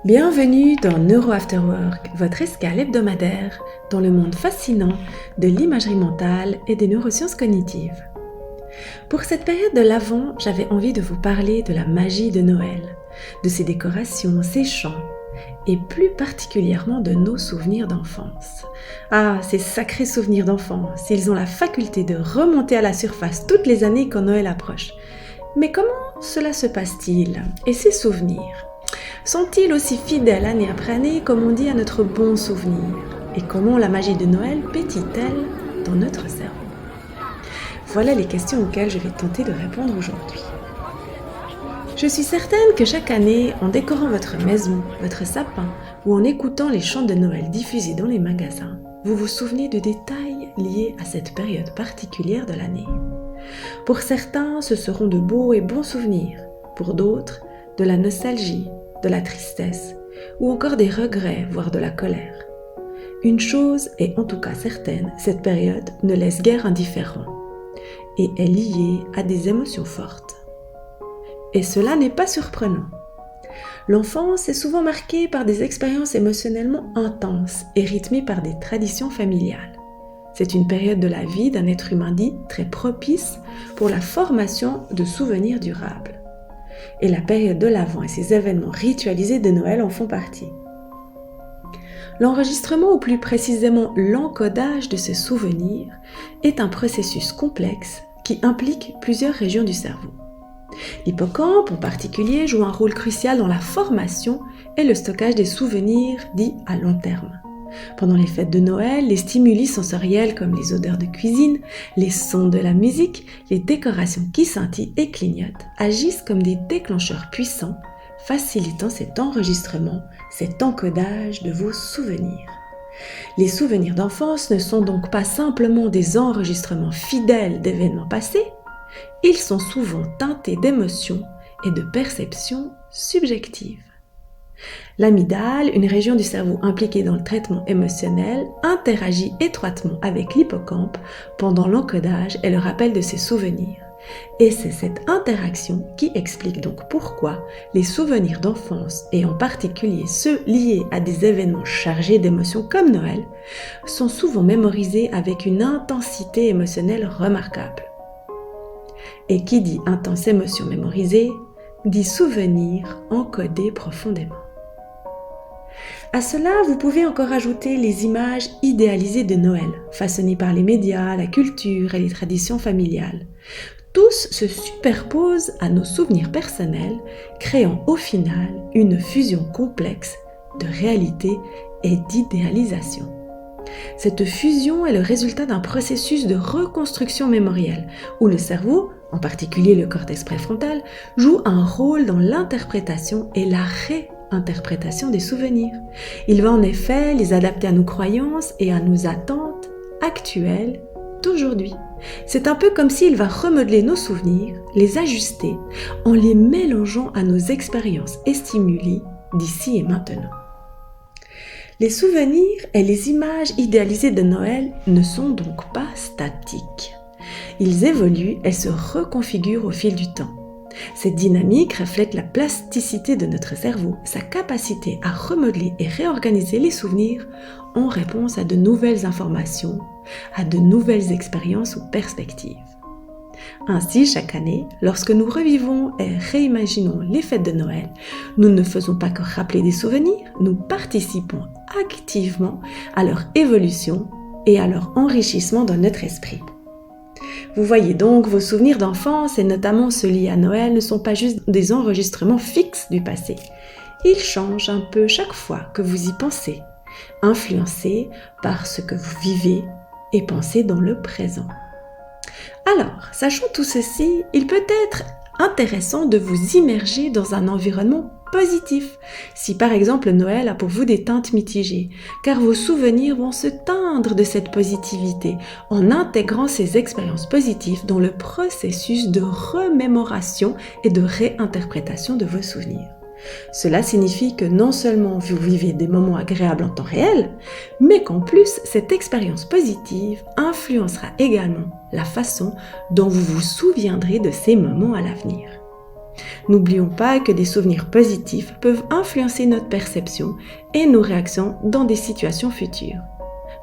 Bienvenue dans Neuro After Work, votre escale hebdomadaire dans le monde fascinant de l'imagerie mentale et des neurosciences cognitives. Pour cette période de l'Avent, j'avais envie de vous parler de la magie de Noël, de ses décorations, ses chants, et plus particulièrement de nos souvenirs d'enfance. Ah, ces sacrés souvenirs d'enfance, ils ont la faculté de remonter à la surface toutes les années quand Noël approche. Mais comment cela se passe-t-il? Et ces souvenirs sont-ils aussi fidèles année après année comme on dit à notre bon souvenir? Et comment la magie de Noël pétille-t-elle dans notre cerveau? Voilà les questions auxquelles je vais tenter de répondre aujourd'hui. Je suis certaine que chaque année, en décorant votre maison, votre sapin ou en écoutant les chants de Noël diffusés dans les magasins, vous vous souvenez de détails liés à cette période particulière de l'année. Pour certains, ce seront de beaux et bons souvenirs. Pour d'autres, de la nostalgie, de la tristesse ou encore des regrets, voire de la colère. Une chose est en tout cas certaine, cette période ne laisse guère indifférent et est liée à des émotions fortes. Et cela n'est pas surprenant. L'enfance est souvent marquée par des expériences émotionnellement intenses et rythmée par des traditions familiales. C'est une période de la vie d'un être humain dit très propice pour la formation de souvenirs durables. Et la période de l'Avent et ses événements ritualisés de Noël en font partie. L'enregistrement, ou plus précisément l'encodage de ces souvenirs, est un processus complexe qui implique plusieurs régions du cerveau. L'hippocampe en particulier joue un rôle crucial dans la formation et le stockage des souvenirs dits à long terme. Pendant les fêtes de Noël, les stimuli sensoriels comme les odeurs de cuisine, les sons de la musique, les décorations qui scintillent et clignotent agissent comme des déclencheurs puissants, facilitant cet enregistrement, cet encodage de vos souvenirs. Les souvenirs d'enfance ne sont donc pas simplement des enregistrements fidèles d'événements passés, ils sont souvent teintés d'émotions et de perceptions subjectives. L'amygdale, une région du cerveau impliquée dans le traitement émotionnel, interagit étroitement avec l'hippocampe pendant l'encodage et le rappel de ses souvenirs. Et c'est cette interaction qui explique donc pourquoi les souvenirs d'enfance, et en particulier ceux liés à des événements chargés d'émotions comme Noël, sont souvent mémorisés avec une intensité émotionnelle remarquable. Et qui dit intense émotion mémorisée, dit souvenir encodé profondément. À cela, vous pouvez encore ajouter les images idéalisées de Noël, façonnées par les médias, la culture et les traditions familiales. Tous se superposent à nos souvenirs personnels, créant au final une fusion complexe de réalité et d'idéalisation. Cette fusion est le résultat d'un processus de reconstruction mémorielle, où le cerveau, en particulier le cortex préfrontal, joue un rôle dans l'interprétation et la réinterprétation des souvenirs. Il va en effet les adapter à nos croyances et à nos attentes actuelles d'aujourd'hui. C'est un peu comme s'il va remodeler nos souvenirs, les ajuster, en les mélangeant à nos expériences et stimuli d'ici et maintenant. Les souvenirs et les images idéalisées de Noël ne sont donc pas statiques. Ils évoluent et se reconfigurent au fil du temps. Cette dynamique reflète la plasticité de notre cerveau, sa capacité à remodeler et réorganiser les souvenirs en réponse à de nouvelles informations, à de nouvelles expériences ou perspectives. Ainsi, chaque année, lorsque nous revivons et réimaginons les fêtes de Noël, nous ne faisons pas que rappeler des souvenirs, nous participons activement à leur évolution et à leur enrichissement dans notre esprit. Vous voyez donc, vos souvenirs d'enfance et notamment ceux liés à Noël ne sont pas juste des enregistrements fixes du passé. Ils changent un peu chaque fois que vous y pensez, influencés par ce que vous vivez et pensez dans le présent. Alors, sachant tout ceci, il peut être intéressant de vous immerger dans un environnement positif, si par exemple Noël a pour vous des teintes mitigées, car vos souvenirs vont se teindre de cette positivité en intégrant ces expériences positives dans le processus de remémoration et de réinterprétation de vos souvenirs. Cela signifie que non seulement vous vivez des moments agréables en temps réel, mais qu'en plus, cette expérience positive influencera également la façon dont vous vous souviendrez de ces moments à l'avenir. N'oublions pas que des souvenirs positifs peuvent influencer notre perception et nos réactions dans des situations futures.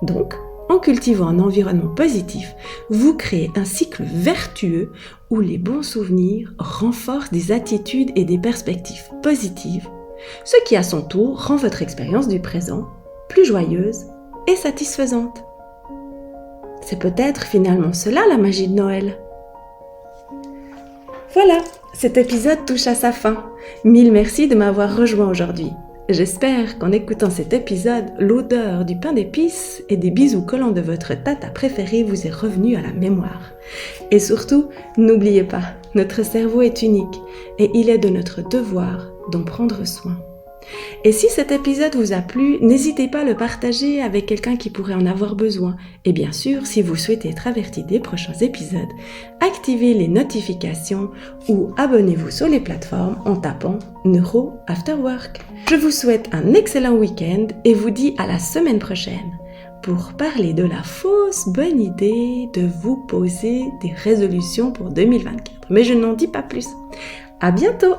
Donc, en cultivant un environnement positif, vous créez un cycle vertueux où les bons souvenirs renforcent des attitudes et des perspectives positives, ce qui à son tour rend votre expérience du présent plus joyeuse et satisfaisante. C'est peut-être finalement cela la magie de Noël. Voilà, cet épisode touche à sa fin. Mille merci de m'avoir rejoint aujourd'hui. J'espère qu'en écoutant cet épisode, l'odeur du pain d'épices et des bisous collants de votre tata préférée vous est revenue à la mémoire. Et surtout, n'oubliez pas, notre cerveau est unique et il est de notre devoir d'en prendre soin. Et si cet épisode vous a plu, n'hésitez pas à le partager avec quelqu'un qui pourrait en avoir besoin. Et bien sûr, si vous souhaitez être averti des prochains épisodes, activez les notifications ou abonnez-vous sur les plateformes en tapant Neuro After Work. Je vous souhaite un excellent week-end et vous dis à la semaine prochaine pour parler de la fausse bonne idée de vous poser des résolutions pour 2024. Mais je n'en dis pas plus. À bientôt!